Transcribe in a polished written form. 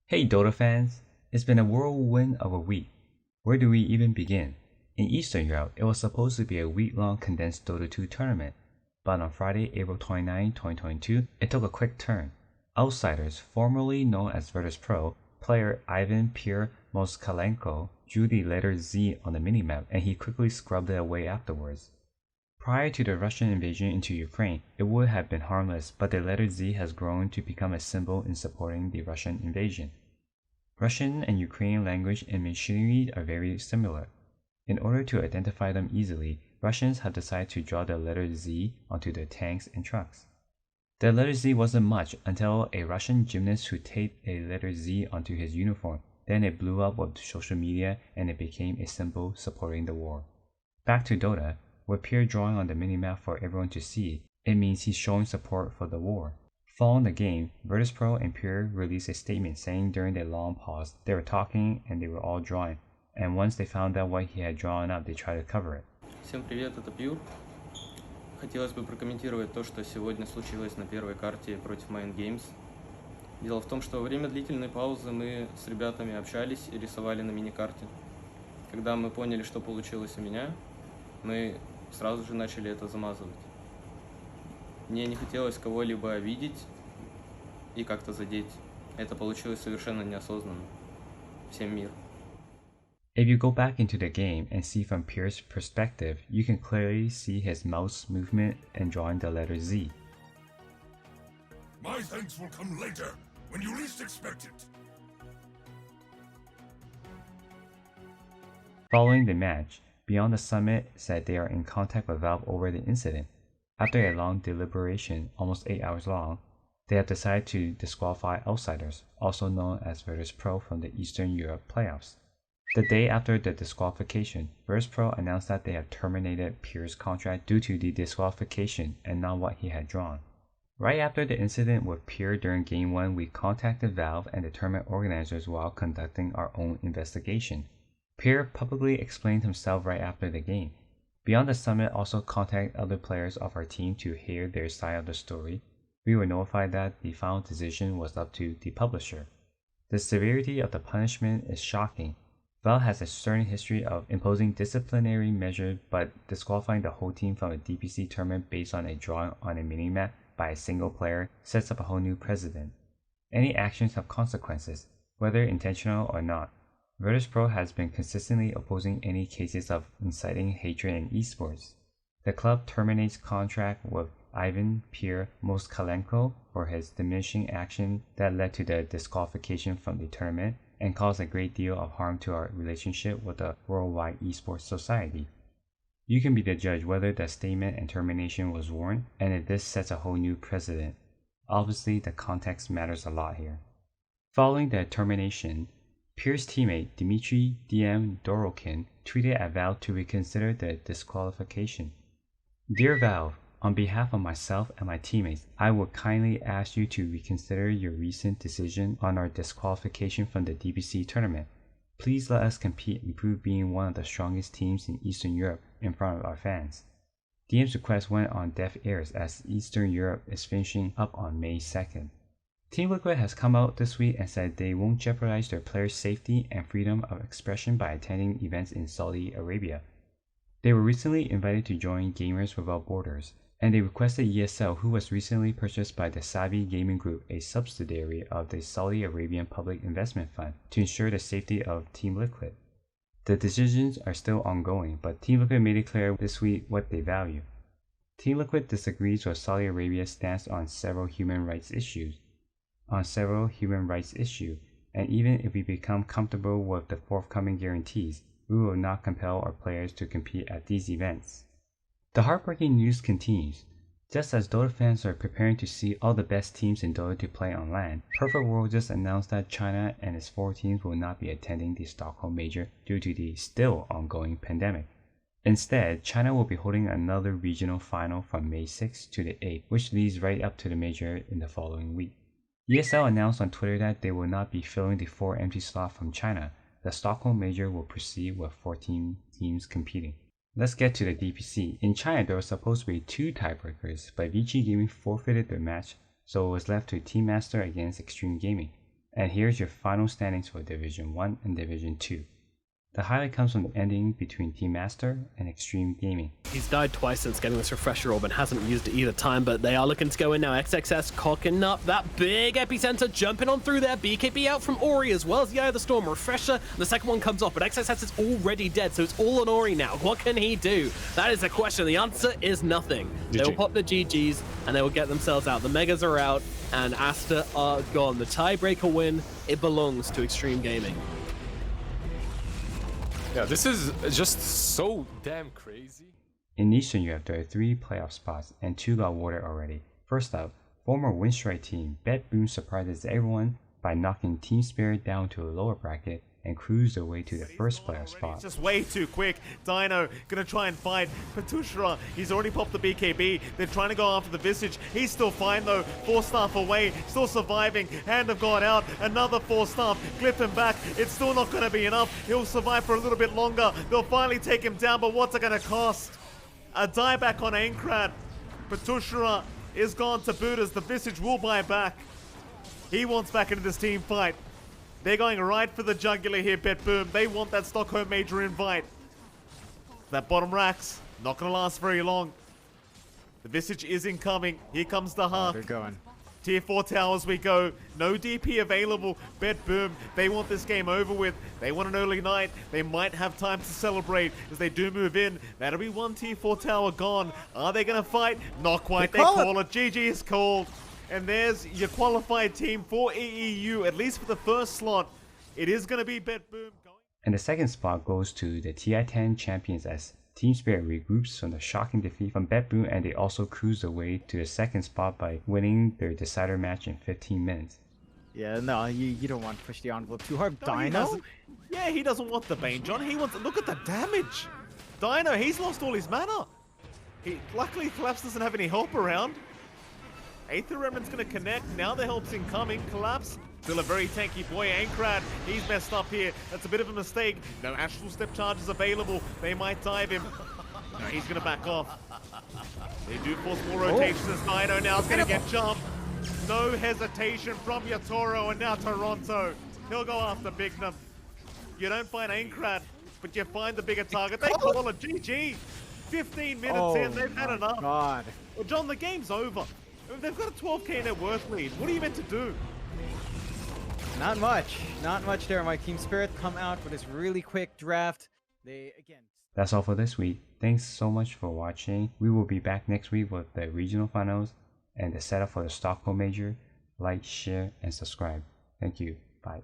Hey Dota fans! It's been a whirlwind of a week. Where do we even begin? In Eastern Europe, it was supposed to be a week-long condensed Dota 2 tournament, but on Friday, April 29, 2022, it took a quick turn. Outsiders, formerly known as Virtus.pro, player Ivan Pure Moskalenko drew the letter Z on the minimap and he quickly scrubbed it away afterwards. Prior to the Russian invasion into Ukraine, it would have been harmless, but the letter Z has grown to become a symbol in supporting the Russian invasion. Russian and Ukrainian language and machinery are very similar. In order to identify them easily, Russians have decided to draw the letter Z onto their tanks and trucks. The letter Z wasn't much until a Russian gymnast who taped a letter Z onto his uniform. Then it blew up with social media and it became a symbol supporting the war. Back to Dota. With Pierre drawing on the minimap for everyone to see, it means he's showing support for the war. Following the game, Virtus.pro and Pure released a statement saying during their long pause they were talking and they were all drawing, and once they found out what he had drawn up, they tried to cover it. Всем привет, это Pure. Хотелось бы прокомментировать то, что сегодня случилось на первой карте против Mind Games. Дело в том, что во время длительной паузы мы с ребятами общались и рисовали на миникарте. Когда мы поняли, что получилось у меня, мы сразу же начали это замазывать. Мне не хотелось кого-либо обидеть и как-то задеть. Это получилось совершенно неосознанно. Всем мир. If you go back into the game and see from Pierre's perspective, you can clearly see his mouse movement and drawing the letter Z. My thanks will come later, when you least expect it. Following the match, Beyond the Summit said they are in contact with Valve over the incident. After a long deliberation, almost 8 hours long, they have decided to disqualify outsiders, also known as Virtus.pro, from the Eastern Europe playoffs. The day after the disqualification, Virtus.pro announced that they have terminated Pierre's contract due to the disqualification and not what he had drawn. Right after the incident with Pierre during Game 1, we contacted Valve and the tournament organizers while conducting our own investigation. Pierre publicly explained himself right after the game. Beyond the Summit also contacted other players of our team to hear their side of the story. We were notified that the final decision was up to the publisher. The severity of the punishment is shocking. Valve has a certain history of imposing disciplinary measures, but disqualifying the whole team from a DPC tournament based on a drawing on a minimap by a single player sets up a whole new precedent. Any actions have consequences, whether intentional or not. Virtus.pro has been consistently opposing any cases of inciting hatred in esports. The club terminates contract with Ivan Pierre Moskalenko for his diminishing action that led to the disqualification from the tournament and caused a great deal of harm to our relationship with the worldwide esports society. You can be the judge whether the statement and termination was warranted and if this sets a whole new precedent. Obviously, the context matters a lot here. Following the termination, Pierre's teammate Dmitry DM Dorokin tweeted at Valve to reconsider the disqualification. Dear Valve, on behalf of myself and my teammates, I would kindly ask you to reconsider your recent decision on our disqualification from the DPC tournament. Please let us compete and prove being one of the strongest teams in Eastern Europe in front of our fans. DM's request went on deaf ears as Eastern Europe is finishing up on May 2nd. Team Liquid has come out this week and said they won't jeopardize their players' safety and freedom of expression by attending events in Saudi Arabia. They were recently invited to join Gamers Without Borders, and they requested ESL, who was recently purchased by the Savi Gaming Group, a subsidiary of the Saudi Arabian Public Investment Fund, to ensure the safety of Team Liquid. The decisions are still ongoing, but Team Liquid made it clear this week what they value. Team Liquid disagrees with Saudi Arabia's stance on several human rights issues, and even if we become comfortable with the forthcoming guarantees, we will not compel our players to compete at these events. The heartbreaking news continues. Just as Dota fans are preparing to see all the best teams in Dota to play on LAN, Perfect World just announced that China and its 4 teams will not be attending the Stockholm Major due to the still ongoing pandemic. Instead, China will be holding another regional final from May 6th to the 8th, which leads right up to the Major in the following week. ESL announced on Twitter that they will not be filling the 4 empty slots from China. The Stockholm Major will proceed with 14 teams competing. Let's get to the DPC. In China, there were supposed to be 2 tiebreakers, but Vici Gaming forfeited their match, so it was left to Team Master against Extreme Gaming. And here's your final standings for Division 1 and Division 2. The highlight comes from the ending between Team Master and Extreme Gaming. He's died twice since getting this refresher orb and hasn't used it either time, but they are looking to go in now. XXS cocking up that big epicenter, jumping on through there. BKB out from Ori as well as the Eye of the Storm. Refresher, the second one comes off, but XXS is already dead, so it's all on Ori now. What can he do? That is the question. The answer is nothing. They will pop the GGs and they will get themselves out. The Megas are out and Asta are gone. The tiebreaker win, it belongs to Extreme Gaming. Yeah, this is just so damn crazy. In Eastern, you have 33 playoff spots and 2 got awarded already. First up, former Winstrike team BetBoom surprises everyone by knocking Team Spirit down to a lower bracket and cruise their way to the first playoff spot. Just way too quick. Dino gonna try and fight Patushra. He's already popped the BKB. They're trying to go after the Visage. He's still fine though. 4-staff away, still surviving. Hand of God out. Another 4-staff. Clip him back. It's still not gonna be enough. He'll survive for a little bit longer. They'll finally take him down, but what's it gonna cost? A dieback on Aincrad. Patushra is gone to boot as the Visage will buy back. He wants back into this team fight. They're going right for the jugular here, BetBoom. They want that Stockholm Major invite. That bottom rack's not going to last very long. The Visage is incoming. Here comes the Hawk. They're going. Tier 4 towers we go. No DP available. BetBoom, they want this game over with. They want an early night. They might have time to celebrate as they do move in. That'll be one Tier 4 tower gone. Are they going to fight? Not quite. They call it. GG is called. And there's your qualified team for EEU, at least for the first slot. It is going to be BetBoom. And the second spot goes to the TI10 champions as Team Spirit regroups from the shocking defeat from BetBoom, and they also cruise their way to the second spot by winning their decider match in 15 minutes. Yeah, no, you don't want to push the envelope too hard. No, Dino? He doesn't want the Bane, John. He wants. Look at the damage. Dino, he's lost all his mana. Luckily, Collapse doesn't have any help around. Aether Remnant's going to connect. Now the help's incoming. Collapse, still a very tanky boy. Aincrad, he's messed up here. That's a bit of a mistake. No Astral Step charges available. They might dive him. No, he's going to back off. They do force more rotations as Dino now is going to get jumped. No hesitation from Yatoro, and now Toronto. He'll go after Bignum. You don't find Aincrad, but you find the bigger target. They call it GG. 15 minutes in, they've had enough. God. Well, John, the game's over. They've got a 12k net worth lead. What are you meant to do? Not much. Not much there. My Team Spirit come out with this really quick draft. That's all for this week. Thanks so much for watching. We will be back next week with the regional finals and the setup for the Stockholm Major. Like, share, and subscribe. Thank you. Bye.